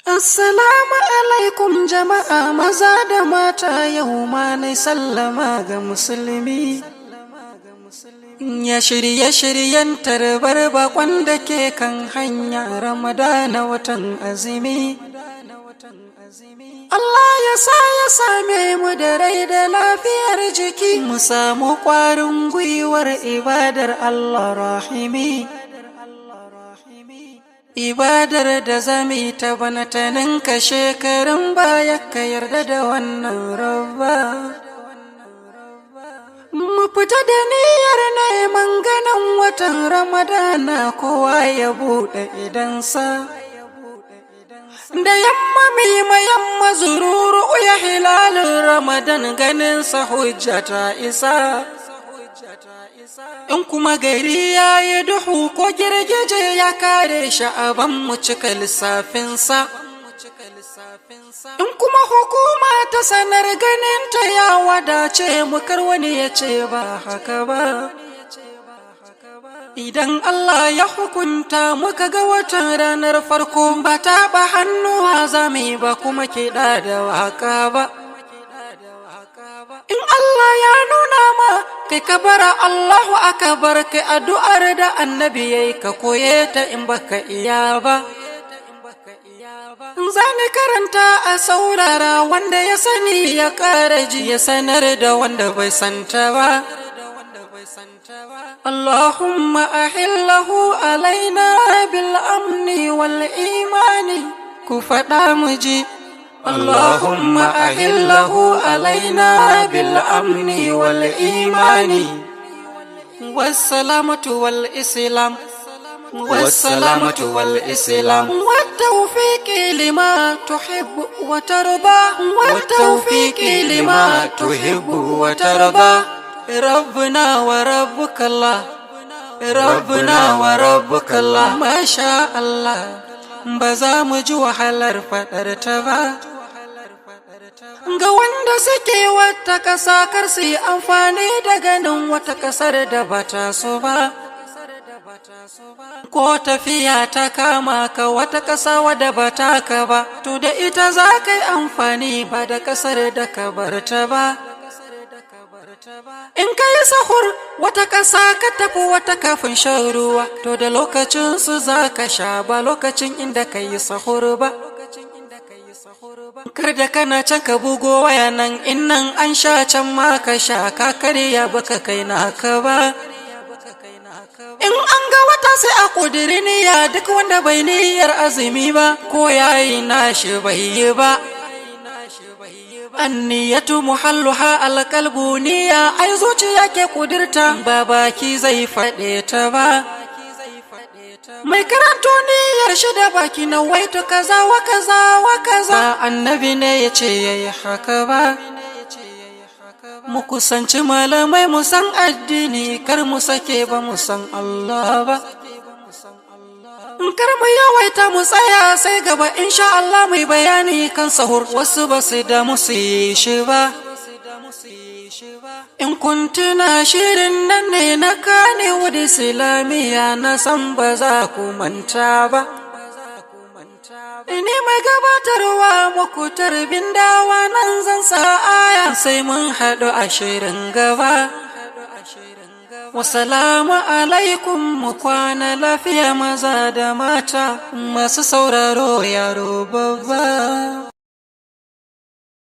Assalamu alaikum jama'a maza da mata, yau ma nai sallama ga musulmi. Ya shirye-shiryen tarbar bakon da ke kan hanya Ramadana watan azumi. Allah ya sa ya same mu da rai da lafiyar jiki, mu samu ƙwarin gwiwar ibadar Allah rahimi. Ibadar da zami ta bana ta ninka shekarun baya, ka yarda da wannan rabba. Mu fita da niyyar neman ganin watan Ramadana, kowa ya buɗe idansa. Da yamma mima yamma zururu ya hilalin Ramadan, ganinsa hujja ta isa. In kuma gari ya yi duhu ko girgije ya kare sha'aban, mu cika lissafinsa. In kuma hukuma ta sanar ganinta ya wadace mu, kar wani ya ce ba haka ba. Idan Allah ya hukunta muka ga watan ranar farko, ba taɓa hannuwa za mu yi ba kuma kiɗa da waka ba. In Allah ya nuna ma kai ka bara Allahu akbar, kai addu'ar da annabi yayi ka koye ta in baka iya ba. Zani karanta a saurara, wanda ya sani ya ƙara ji, ya sanar da wanda bai santa ba. Allahumma ahillahu alaina bil amni wal imani, ku faɗa mu ji. اللهم أحله علينا بالأمن والإيمان والسلامة والإسلام والتوفيق لما تحب وترضى، والتوفيق لما تحب وترضى. ربنا وربك الله، ربنا وربك الله، ما شاء الله. بزام جوحلر فترتبا ga wanda suke wata ƙasa, kar su yi amfani da ganin wata ƙasar da bata so ba. Ko tafiya ta kama ka wata ƙasa wadda bata ka ba, to da ita za ka yi amfani, ba da ƙasar da ka barta ba. In ka yi sahur wata ƙasa ka tafi wata kafin shan ruwa, to da lokacin su za ka sha, ba lokacin inda ka yi sahur ba. Kar da kana can ka bugo waya nan, in nan an sha can ma ka sha, ka karya baka kai naka ba. In an ga wata sai a ƙudiri niyya, duk wanda bai niyyar azumi ba, ko yayi nashi bai yi ba. Anniyatu muhalluha alqalbu, niyya ai zuciya ke kudirta, ba baki zai faɗe ta ba. Mai karanto niyyar shi da baki na waito kaza wa kaza wa kaza, annabi ne ya ce yayi haka ba. Mu kusanci malamai mu san addini, kar mu sake ba mu san Allah ba. Kar mu yawaita mu tsaya sai gaba, insha Allah mai bayani kan sahur, wasu ba su da musu yi shi ba. In kun tuna shirin nan ne na Kannywood Islamiyya, na san ba za ku manta ba. Ni mai gabatarwa muku tarbin dawa, nan zan sa aya sai mun haɗu a shirin gaba. Wasalamu alaikum, mu kwana lafiya maza da mata, masu sauraro yaro babba.